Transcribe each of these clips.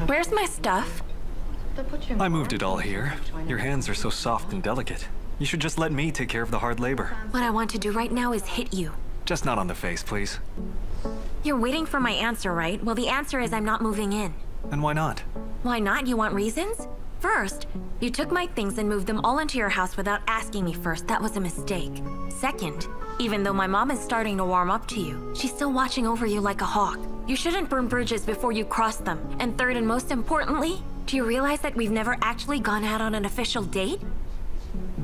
Where's my stuff? I moved it all here. Your hands are so soft and delicate. You should just let me take care of the hard labor. What I want to do right now is hit you. Just not on the face, please. You're waiting for my answer, right? Well, the answer is I'm not moving in. And why not? Why not? You want reasons? First, you took my things and moved them all into your house without asking me first. That was a mistake. Second, even though my mom is starting to warm up to you, she's still watching over you like a hawk. You shouldn't burn bridges before you cross them. And third and most importantly, do you realize that we've never actually gone out on an official date?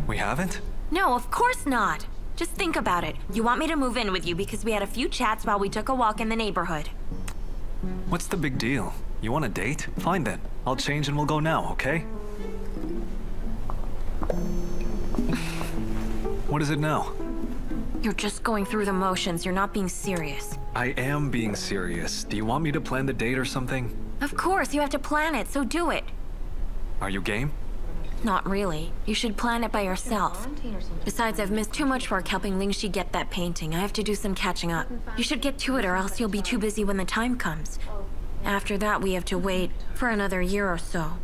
We haven't? No, of course not. Just think about it. You want me to move in with you because we had a few chats while we took a walk in the neighborhood. What's the big deal? You want a date? Fine then. I'll change and we'll go now, okay? What is it now? You're just going through the motions. You're not being serious. I am being serious. Do you want me to plan the date or something? Of course, you have to plan it, so do it. Are you game? Not really. You should plan it by yourself. Besides, I've missed too much work helping Lingxi get that painting. I have to do some catching up. You should get to it or else you'll be too busy when the time comes. After that, we have to wait for another year or so.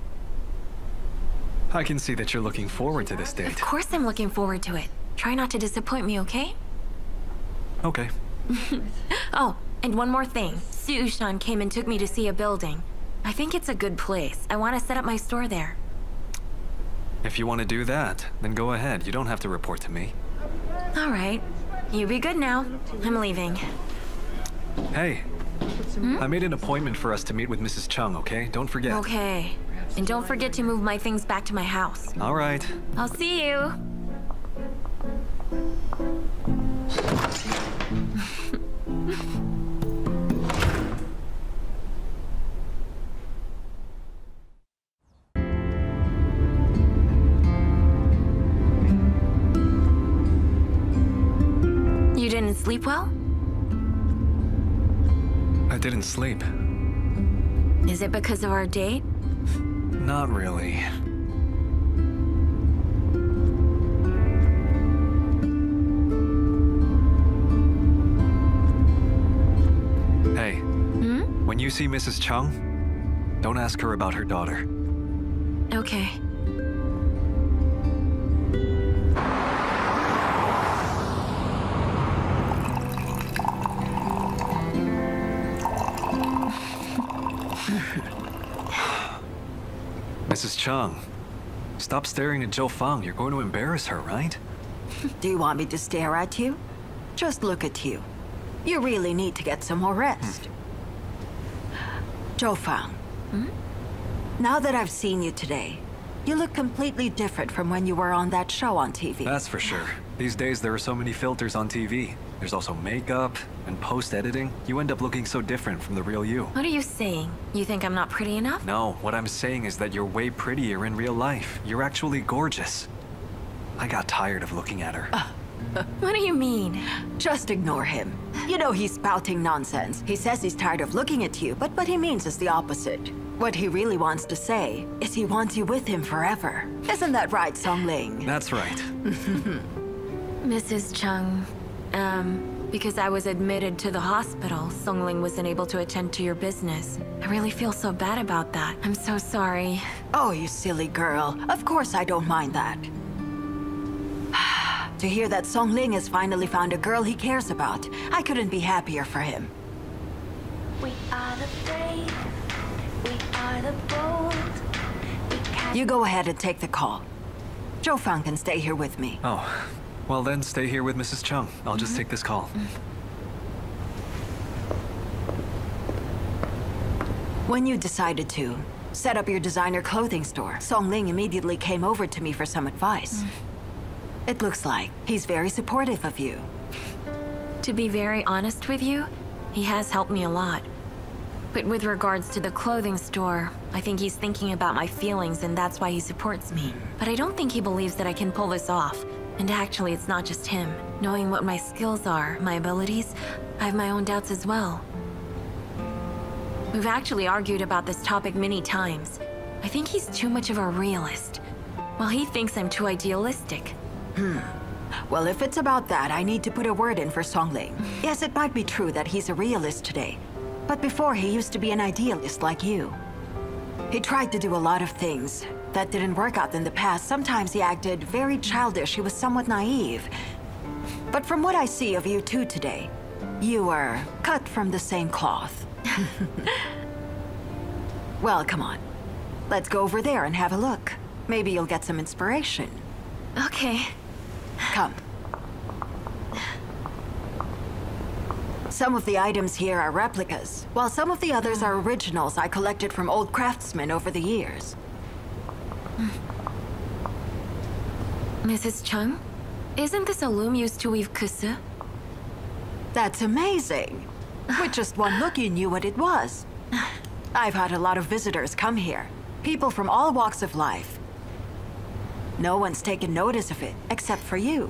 I can see that you're looking forward to this date. Of course I'm looking forward to it. Try not to disappoint me, okay? Okay. Oh, and one more thing. Su-shan came and took me to see a building. I think it's a good place. I want to set up my store there. If you want to do that, then go ahead. You don't have to report to me. All right. You be good now. I'm leaving. Hey. I made an appointment for us to meet with Mrs. Chung, okay? Don't forget. Okay. And don't forget to move my things back to my house. All right. I'll see you. You didn't sleep well? I didn't sleep. Is it because of our date? Not really. Hey. When you see Mrs. Chung, don't ask her about her daughter. Okay. Mrs. Chung, stop staring at Zhou Fang. You're going to embarrass her, right? Do you want me to stare at you? Just look at you. You really need to get some more rest. Zhou Fang. Now that I've seen you today, you look completely different from when you were on that show on TV. That's for sure. These days there are so many filters on TV. There's also makeup and post-editing. You end up looking so different from the real you. What are you saying? You think I'm not pretty enough? No, what I'm saying is that you're way prettier in real life. You're actually gorgeous. I got tired of looking at her. What do you mean? Just ignore him. You know he's spouting nonsense. He says he's tired of looking at you, but what he means is the opposite. What he really wants to say is he wants you with him forever. Isn't that right, Song Ling? That's right. Mrs. Chung, because I was admitted to the hospital, Songling wasn't able to attend to your business. I really feel so bad about that. I'm so sorry. Oh, you silly girl. Of course I don't mind that. To hear that Song Ling has finally found a girl he cares about, I couldn't be happier for him. We are the brave, we are the bold. You go ahead and take the call. Zhou Fang can stay here with me. Oh, well then stay here with Mrs. Chung. I'll just take this call. When you decided to set up your designer clothing store, Song Ling immediately came over to me for some advice. It looks like he's very supportive of you. To be very honest with you, he has helped me a lot. But with regards to the clothing store, I think he's thinking about my feelings and that's why he supports me. But I don't think he believes that I can pull this off. And actually, it's not just him. Knowing what my skills are, my abilities, I have my own doubts as well. We've actually argued about this topic many times. I think he's too much of a realist, while he thinks I'm too idealistic. Well, if it's about that, I need to put a word in for Song Ling. Yes, it might be true that he's a realist today, but before he used to be an idealist like you. He tried to do a lot of things that didn't work out in the past. Sometimes he acted very childish. He was somewhat naive. But from what I see of you two today, you are cut from the same cloth. Well, come on. Let's go over there and have a look. Maybe you'll get some inspiration. Okay. Come. Some of the items here are replicas, while some of the others are originals I collected from old craftsmen over the years. Mrs. Chung? Isn't this a loom used to weave kusu? That's amazing. With just one look, you knew what it was. I've had a lot of visitors come here. People from all walks of life. No one's taken notice of it, except for you.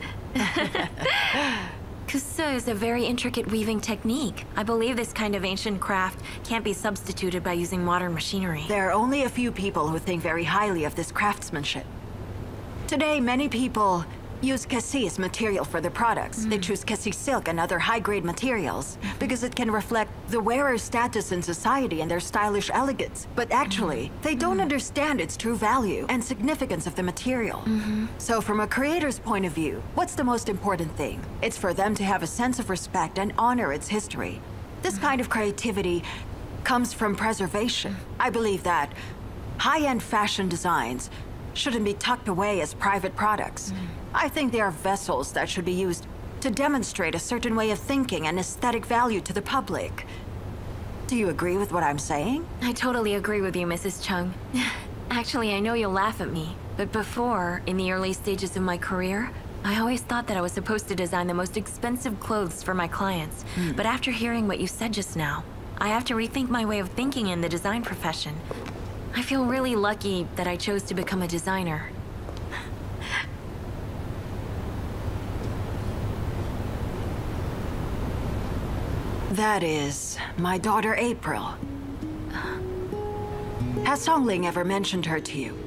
Kusu is a very intricate weaving technique. I believe this kind of ancient craft can't be substituted by using modern machinery. There are only a few people who think very highly of this craftsmanship. Today, many people use kesi as material for their products. They choose kesi silk and other high-grade materials because it can reflect the wearer's status in society and their stylish elegance. But actually, they don't understand its true value and significance of the material. So from a creator's point of view, what's the most important thing? It's for them to have a sense of respect and honor its history. This kind of creativity comes from preservation. I believe that high-end fashion designs shouldn't be tucked away as private products. I think they are vessels that should be used to demonstrate a certain way of thinking and aesthetic value to the public. Do you agree with what I'm saying? I totally agree with you, Mrs. Chung. Actually, I know you'll laugh at me, but before, in the early stages of my career, I always thought that I was supposed to design the most expensive clothes for my clients. But after hearing what you said just now, I have to rethink my way of thinking in the design profession. I feel really lucky that I chose to become a designer. That is my daughter April. Has Song Ling ever mentioned her to you?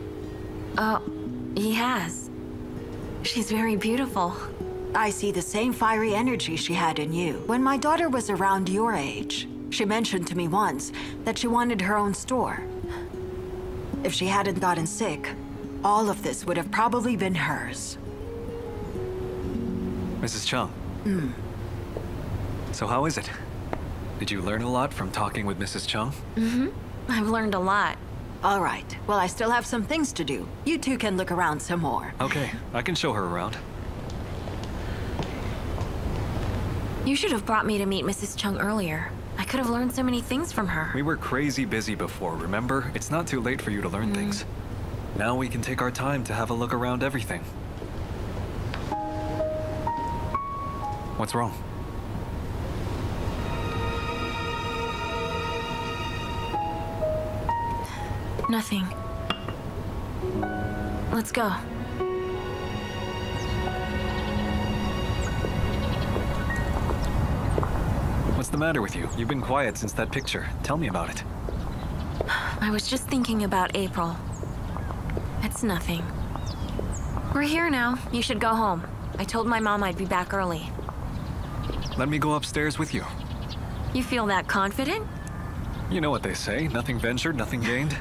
He has. She's very beautiful. I see the same fiery energy she had in you. When my daughter was around your age, she mentioned to me once that she wanted her own store. If she hadn't gotten sick, all of this would have probably been hers. Mrs. Chung. So how is it? Did you learn a lot from talking with Mrs. Chung? I've learned a lot. All right. Well, I still have some things to do. You two can look around some more. Okay, I can show her around. You should have brought me to meet Mrs. Chung earlier. I could have learned so many things from her. We were crazy busy before, remember? It's not too late for you to learn things. Now we can take our time to have a look around everything. What's wrong? Nothing. Let's go. What's the matter with you? You've been quiet since that picture. Tell me about it. I was just thinking about April. It's nothing. We're here now. You should go home. I told my mom I'd be back early. Let me go upstairs with you. You feel that confident? You know what they say, nothing ventured, nothing gained.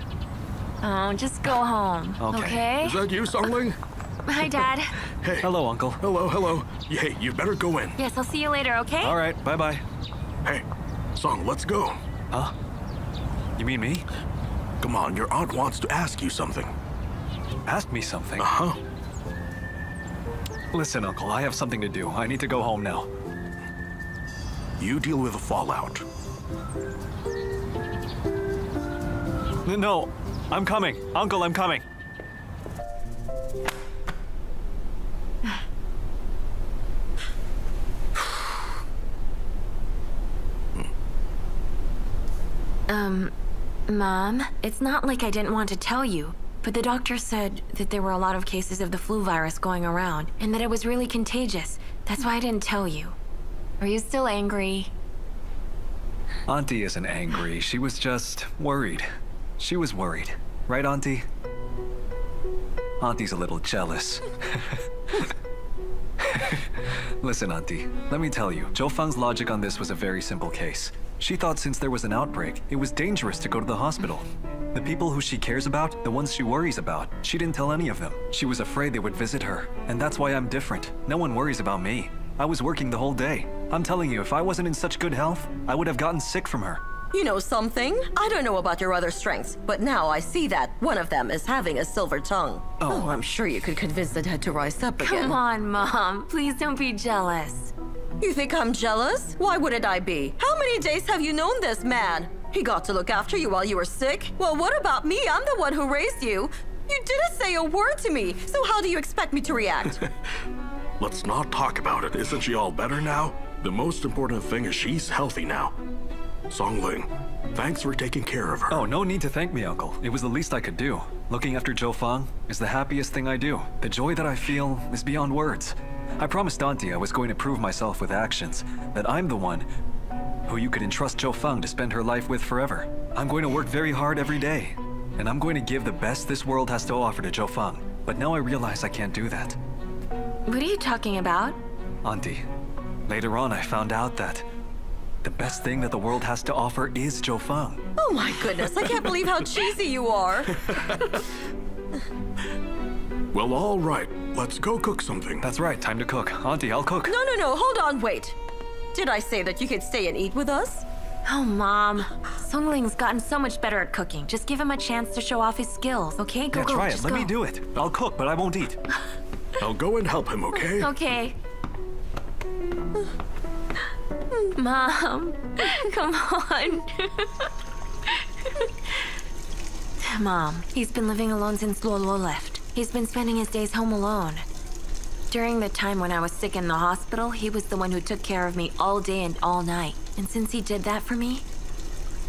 Oh, just go home, okay? Is that you, Song Ling? Hi, Dad. Hey. Hello, Uncle. Hello. Hey, you better go in. Yes, I'll see you later, okay? All right, bye-bye. Hey, Song, let's go. Huh? You mean me? Come on, your aunt wants to ask you something. Ask me something. Uh-huh. Listen, Uncle, I have something to do. I need to go home now. You deal with the fallout. No, I'm coming. Uncle, I'm coming. Mom, it's not like I didn't want to tell you, but the doctor said that there were a lot of cases of the flu virus going around, and that it was really contagious. That's why I didn't tell you. Are you still angry? Auntie isn't angry. She was just worried. She was worried. Right, Auntie? Auntie's a little jealous. Listen, Auntie, let me tell you, Zhou Fang's logic on this was a very simple case. She thought since there was an outbreak, it was dangerous to go to the hospital. The people who she cares about, the ones she worries about, she didn't tell any of them. She was afraid they would visit her, and that's why I'm different. No one worries about me. I was working the whole day. I'm telling you, if I wasn't in such good health, I would have gotten sick from her. You know something? I don't know about your other strengths, but now I see that one of them is having a silver tongue. Oh, I'm sure you could convince the head to rise up again. Come on, Mom. Please don't be jealous. You think I'm jealous? Why wouldn't I be? How many days have you known this man? He got to look after you while you were sick? Well, what about me? I'm the one who raised you. You didn't say a word to me, so how do you expect me to react? Let's not talk about it. Isn't she all better now? The most important thing is she's healthy now. Songling, thanks for taking care of her. Oh, no need to thank me, Uncle. It was the least I could do. Looking after Zhou Fang is the happiest thing I do. The joy that I feel is beyond words. I promised Auntie I was going to prove myself with actions, that I'm the one who you could entrust Zhou Fang to spend her life with forever. I'm going to work very hard every day, and I'm going to give the best this world has to offer to Zhou Fang. But now I realize I can't do that. What are you talking about? Auntie, later on I found out that the best thing that the world has to offer is Zhou Fang. Oh my goodness, I can't believe how cheesy you are. Well, all right. Let's go cook something. That's right, time to cook. Auntie, I'll cook. No, hold on, wait. Did I say that you could stay and eat with us? Oh, Mom. Songling's gotten so much better at cooking. Just give him a chance to show off his skills, okay? Go, Yeah, try it. just Let go. me do it. I'll cook, but I won't eat. I'll go and help him, okay? Okay. Mom, come on. Mom, he's been living alone since Lolo left. He's been spending his days home alone. During the time when I was sick in the hospital, he was the one who took care of me all day and all night. And since he did that for me,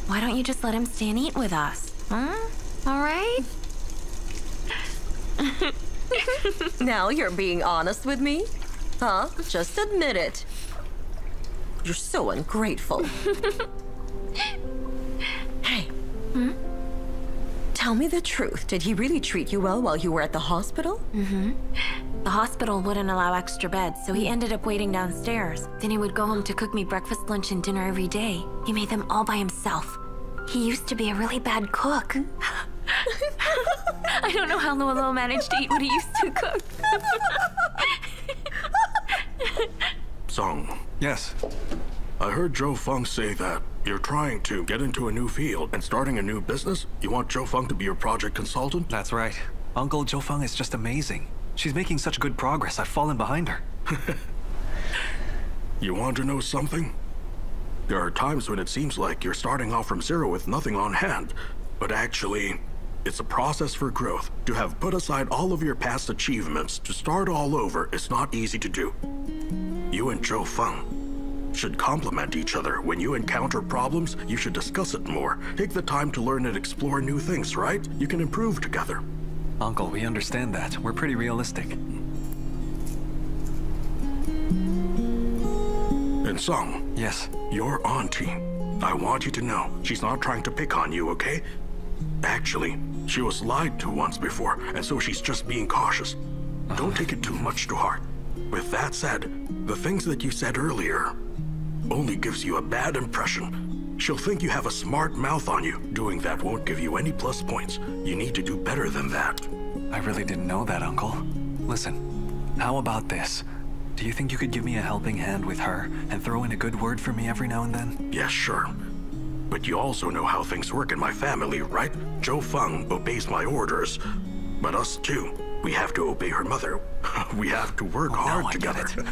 why don't you just let him stay and eat with us? Huh? All right? Now you're being honest with me? Huh? Just admit it. You're so ungrateful. Hey. Tell me the truth. Did he really treat you well while you were at the hospital? The hospital wouldn't allow extra beds, so he ended up waiting downstairs. Then he would go home to cook me breakfast, lunch, and dinner every day. He made them all by himself. He used to be a really bad cook. I don't know how Lolo managed to eat what he used to cook. Song, Yes. I heard Zhou Fang say that you're trying to get into a new field and starting a new business. You want Zhou Fang to be your project consultant? That's right. Uncle Zhou Fang is just amazing. She's making such good progress, I've fallen behind her. You want to know something? There are times when it seems like you're starting off from zero with nothing on hand. But actually, it's a process for growth. To have put aside all of your past achievements to start all over is not easy to do. You and Zhou Fang should complement each other. When you encounter problems, you should discuss it more. Take the time to learn and explore new things, right? You can improve together. Uncle, we understand that. We're pretty realistic. And Song, Yes. your auntie, I want you to know she's not trying to pick on you, okay? Actually, she was lied to once before, and so she's just being cautious. Don't take it too much to heart. With that said, the things that you said earlier only gives you a bad impression. She'll think you have a smart mouth on you. Doing that won't give you any plus points. You need to do better than that. I really didn't know that, Uncle. Listen, how about this? Do you think you could give me a helping hand with her and throw in a good word for me every now and then? Yes, sure. But you also know how things work in my family, right? Zhou Fang obeys my orders. But us too. We have to obey her mother. We have to work hard now I together. get it.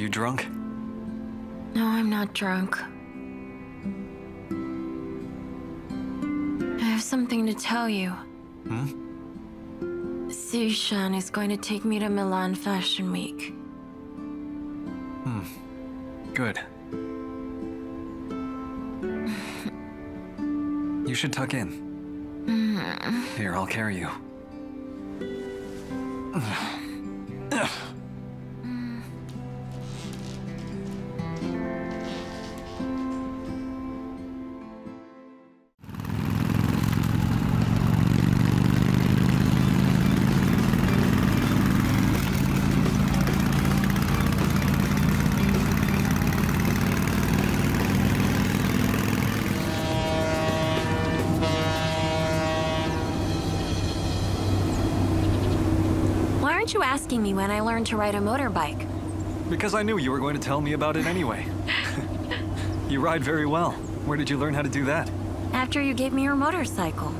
Drunk? No, I'm not drunk. I have something to tell you. Sishan is going to take me to Milan Fashion Week. Good. You should tuck in. Here, I'll carry you. Why aren't you asking me when I learned to ride a motorbike? Because I knew you were going to tell me about it anyway. You ride very well. Where did you learn how to do that? After you gave me your motorcycle.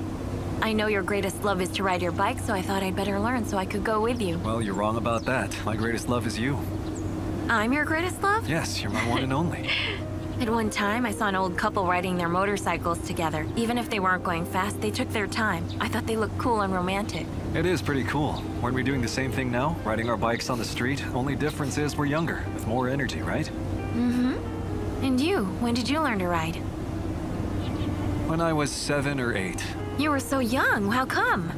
I know your greatest love is to ride your bike, so I thought I'd better learn so I could go with you. Well, you're wrong about that. My greatest love is you. I'm your greatest love? Yes, you're my one and only. At one time, I saw an old couple riding their motorcycles together. Even if they weren't going fast, they took their time. I thought they looked cool and romantic. It is pretty cool. Weren't we doing the same thing now? Riding our bikes on the street? Only difference is we're younger, with more energy, right? And you, when did you learn to ride? When I was 7 or 8. You were so young, how come?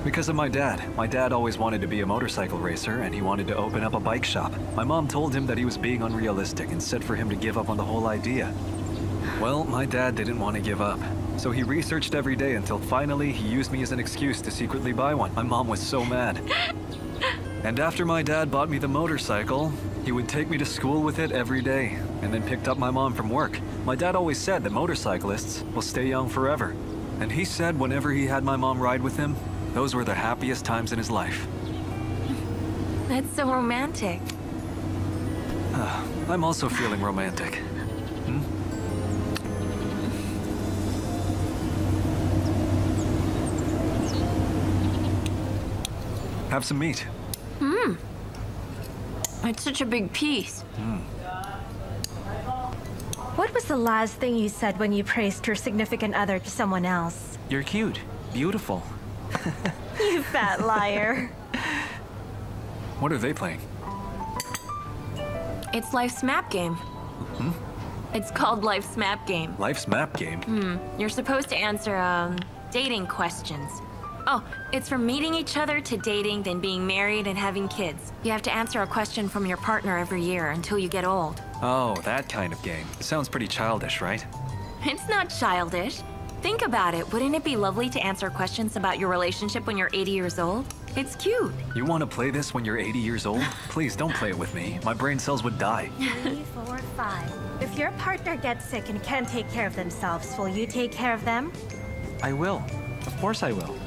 Because of my dad. My dad always wanted to be a motorcycle racer, and he wanted to open up a bike shop. My mom told him that he was being unrealistic and said for him to give up on the whole idea. Well, my dad didn't want to give up. So he researched every day until finally he used me as an excuse to secretly buy one. My mom was so mad. And after my dad bought me the motorcycle, he would take me to school with it every day, and then picked up my mom from work. My dad always said that motorcyclists will stay young forever. And he said whenever he had my mom ride with him, those were the happiest times in his life. That's so romantic. I'm also feeling romantic. Have some meat. It's such a big piece. What was the last thing you said when you praised your significant other to someone else? You're cute. Beautiful. You fat liar. What are they playing? It's Life's Map Game. It's called Life's Map Game. Life's map game? You're supposed to answer, dating questions. Oh, it's from meeting each other to dating, then being married and having kids. You have to answer a question from your partner every year until you get old. Oh, that kind of game. It sounds pretty childish, right? It's not childish. Think about it. Wouldn't it be lovely to answer questions about your relationship when you're 80 years old? It's cute. You want to play this when you're 80 years old? Please don't play it with me. My brain cells would die. 3, 4, 5. If your partner gets sick and can't take care of themselves, will you take care of them? I will. Of course I will.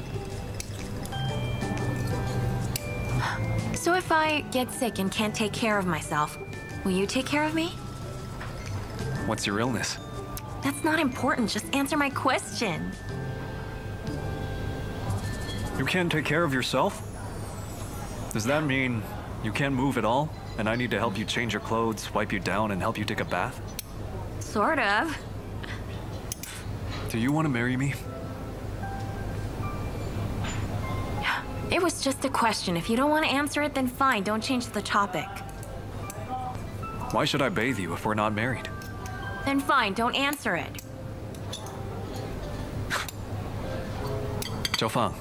So if I get sick and can't take care of myself, will you take care of me? What's your illness? That's not important. Just answer my question. You can't take care of yourself? Does that mean you can't move at all? And I need to help you change your clothes, wipe you down, and help you take a bath? Sort of. Do you want to marry me? It was just a question. If you don't want to answer it, then fine. Don't change the topic. Why should I bathe you if we're not married? Then fine. Don't answer it. Zhou Fang,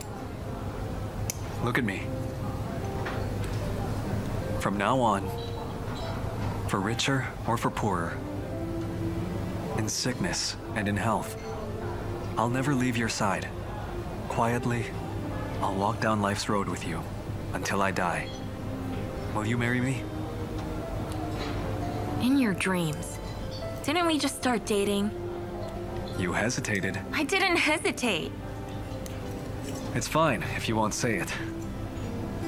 look at me. From now on, for richer or for poorer, in sickness and in health, I'll never leave your side. Quietly, I'll walk down life's road with you until I die. Will you marry me? In your dreams. Didn't we just start dating? You hesitated. I didn't hesitate. It's fine if you won't say it.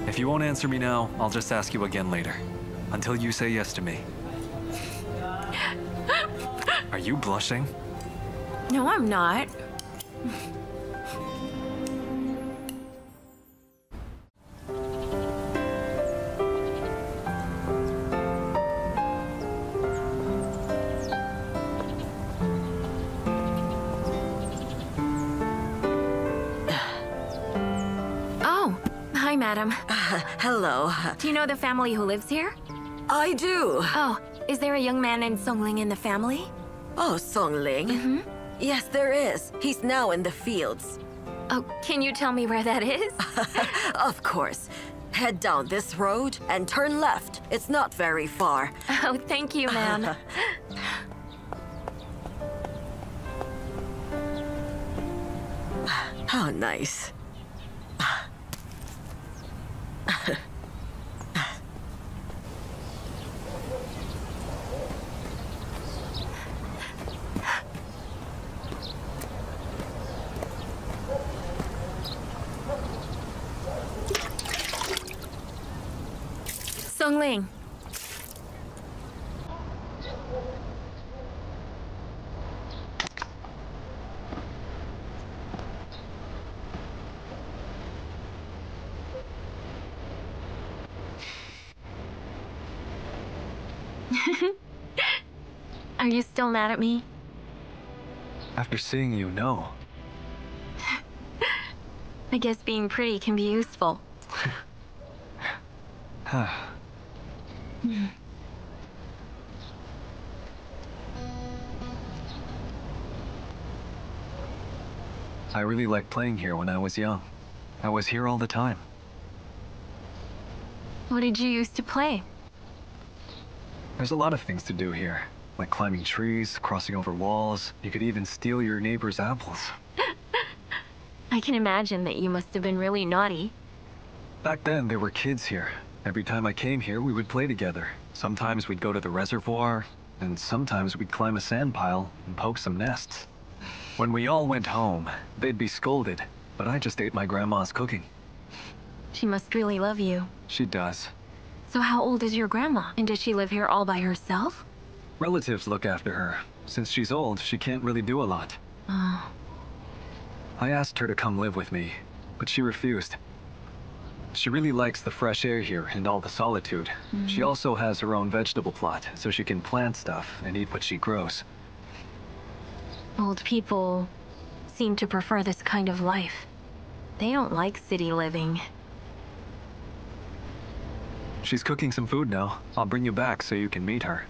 If you won't answer me now, I'll just ask you again later. Until you say yes to me. Are you blushing? No, I'm not. Oh, hi, madam. Hello. Do you know the family who lives here? I do. Oh, is there a young man named Songling in the family? Oh, Songling? Mm-hmm. Yes, there is. He's now in the fields. Oh, can you tell me where that is? Of course. Head down this road and turn left. It's not very far. Oh, thank you, ma'am. How nice. Songling. Are you still mad at me? After seeing you, no. I guess being pretty can be useful. I really liked playing here when I was young. I was here all the time. What did you used to play? There's a lot of things to do here, like climbing trees, crossing over walls. You could even steal your neighbor's apples. I can imagine that you must have been really naughty. Back then, there were kids here. Every time I came here, we would play together. Sometimes we'd go to the reservoir, and sometimes we'd climb a sand pile and poke some nests. When we all went home, they'd be scolded, but I just ate my grandma's cooking. She must really love you. She does. So how old is your grandma? And does she live here all by herself? Relatives look after her. Since she's old, she can't really do a lot. Oh. I asked her to come live with me, but she refused. She really likes the fresh air here and all the solitude. She also has her own vegetable plot, so she can plant stuff and eat what she grows. Old people seem to prefer this kind of life. They don't like city living. She's cooking some food now. I'll bring you back so you can meet her.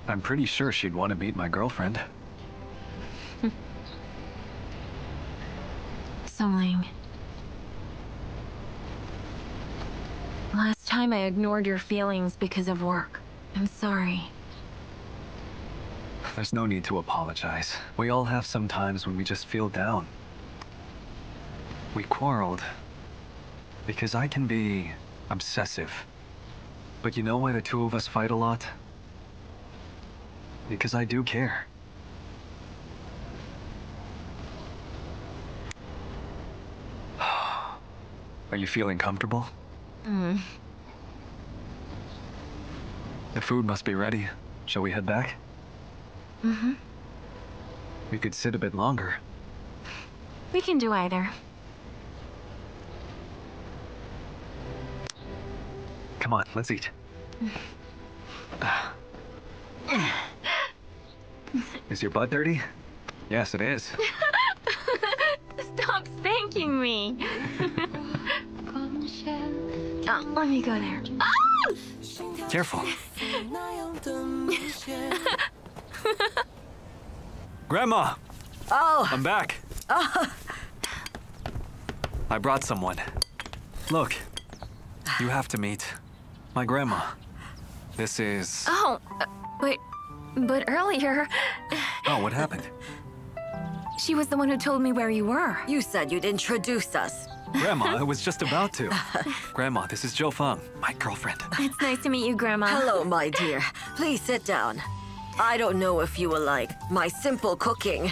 I'm pretty sure she'd want to meet my girlfriend. Songling. Last time I ignored your feelings because of work. I'm sorry. There's no need to apologize. We all have some times when we just feel down. We quarreled. Because I can be obsessive. But you know why the two of us fight a lot? Because I do care. Are you feeling comfortable? The food must be ready. Shall we head back? We could sit a bit longer. We can do either. Come on, let's eat. Is your butt dirty? Yes, it is. Stop thanking me. Let me go there. Careful. Grandma! Oh, I'm back. I brought someone. Look, you have to meet my grandma. This is... Oh, but earlier, Oh, what happened? she was the one who told me where you were. You said you'd introduce us. Grandma, I was just about to. Grandma, this is Zhou Fang, my girlfriend. It's nice to meet you, Grandma. Hello, my dear. Please sit down. I don't know if you will like my simple cooking.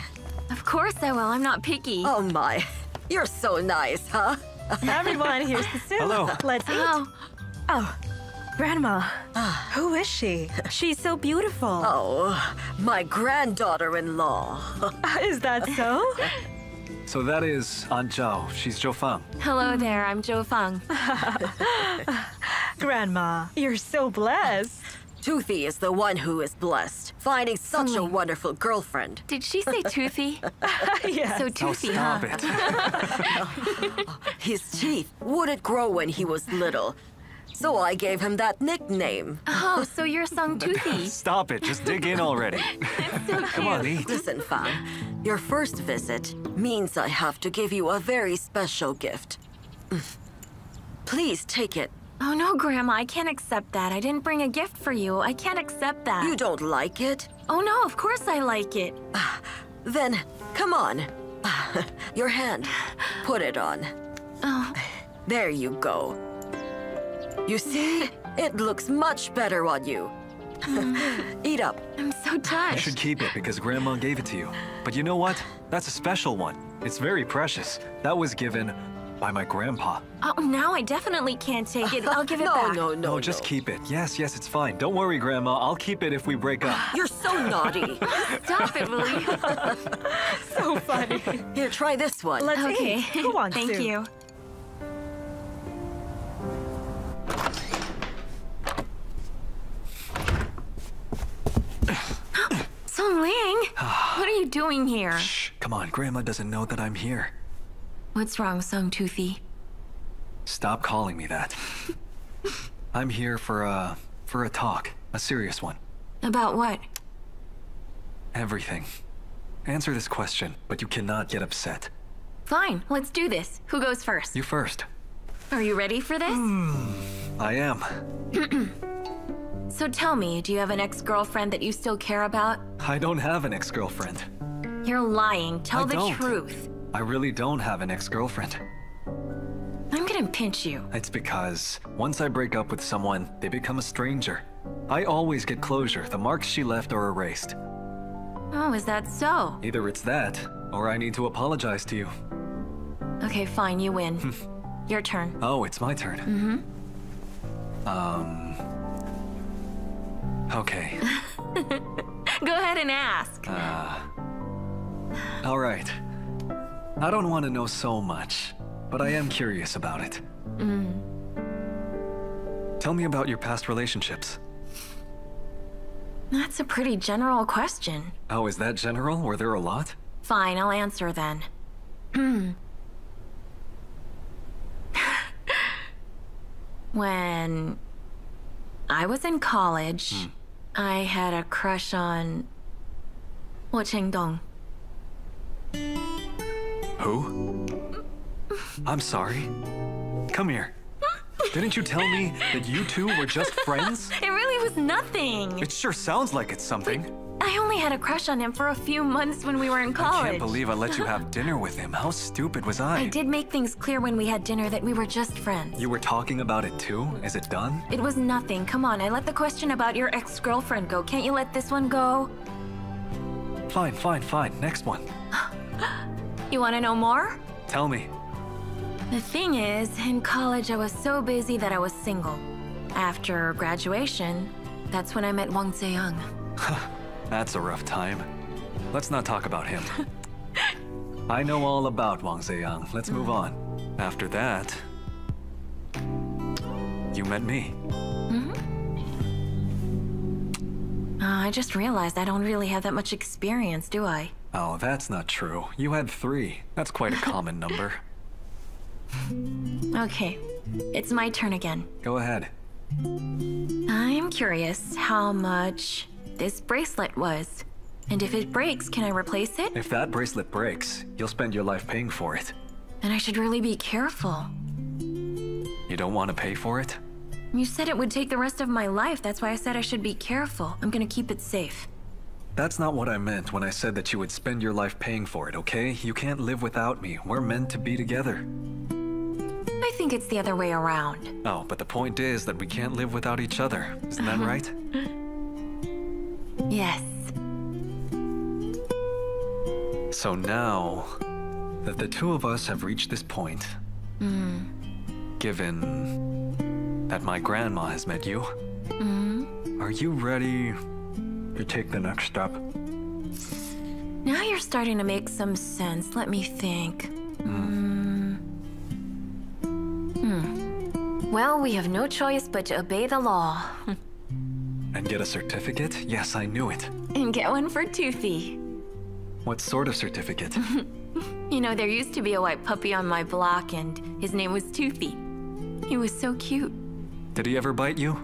Of course I will. I'm not picky. Oh my, you're so nice, huh? Everyone, here's the soup. Hello. Let's eat. Oh, Grandma, who is she? She's so beautiful. Oh, my granddaughter-in-law. Is that so? So that is Aunt Zhao. She's Zhou Fang. hello there. I'm Zhou Fang. Grandma, you're so blessed. Toothy is the one who is blessed, finding such a wonderful girlfriend. Did she say toothy? Yes. So Oh, toothy, stop huh? it. His teeth wouldn't grow when he was little, so I gave him that nickname. Oh, so you're Sung Toothy. Stop it. Just dig in already. Come on, eat. Listen, Fan, your first visit means I have to give you a very special gift. Please take it. Oh no, Grandma, I can't accept that. I didn't bring a gift for you. I can't accept that. You don't like it? Oh no, of course I like it. Then, come on. Your hand. Put it on. Oh, There you go. You see? It looks much better on you. Eat up. I'm so You touched. should keep it because Grandma gave it to you. But you know what? That's a special one. It's very precious. That was given by my grandpa. Oh, now I definitely can't take it. I'll give it No, back. no, No, just keep it. Yes, it's fine. Don't worry, Grandma. I'll keep it if we break up. You're so naughty. Stop it, will you? So funny. Here, try this one. Let's Okay. eat. Who wants Thank soup? you. Song Ling, what are you doing here? Shh, come on. Grandma doesn't know that I'm here. What's wrong, Sung Toothy? Stop calling me that. I'm here for a talk. A serious one. About what? Everything. Answer this question, but you cannot get upset. Fine, let's do this. Who goes first? You first. Are you ready for this? I am. So tell me, do you have an ex-girlfriend that you still care about? I don't have an ex-girlfriend. You're lying. Tell I the don't. truth. I really don't have an ex-girlfriend. I'm gonna pinch you. It's because once I break up with someone, they become a stranger. I always get closure. The marks she left are erased. Oh, is that so? Either it's that, or I need to apologize to you. Okay, fine, you win. Your turn. Oh, it's my turn. Okay. Go ahead and ask. All right. I don't want to know so much, but I am curious about it. Tell me about your past relationships. That's a pretty general question. Oh, is that general? Were there a lot? Fine, I'll answer then. When I was in college, I had a crush on Cheng-dong. Who? I'm sorry. Come here. Didn't you tell me that you two were just friends? It really was nothing. It sure sounds like it's something. I only had a crush on him for a few months when we were in college. I can't believe I let you have dinner with him. How stupid was I? I did make things clear when we had dinner that we were just friends. You were talking about it too? Is it done? It was nothing. Come on, I let the question about your ex-girlfriend go. Can't you let this one go? Fine, fine, fine. Next one. You want to know more? Tell me. The thing is, in college I was so busy that I was single. After graduation, that's when I met Huang. That's a rough time. Let's not talk about him. I know all about Huang. Let's move on. After that, you met me. I just realized I don't really have that much experience, do I? Oh, that's not true. You had 3. That's quite a common number. Okay, it's my turn again. Go ahead. I'm curious how much this bracelet was. And if it breaks, can I replace it? If that bracelet breaks, you'll spend your life paying for it. Then I should really be careful. You don't want to pay for it? You said it would take the rest of my life. That's why I said I should be careful. I'm gonna keep it safe. That's not what I meant when I said that you would spend your life paying for it, okay? You can't live without me. We're meant to be together. I think it's the other way around. Oh, but the point is that we can't live without each other. Isn't that right? Yes. So now that the two of us have reached this point, given that my grandma has met you, are you ready to take the next step? Now you're starting to make some sense. Let me think. Well, we have no choice but to obey the law. And get a certificate? Yes, I knew it. And get one for Toothy. What sort of certificate? You know, there used to be a white puppy on my block, and his name was Toothy. He was so cute. Did he ever bite you?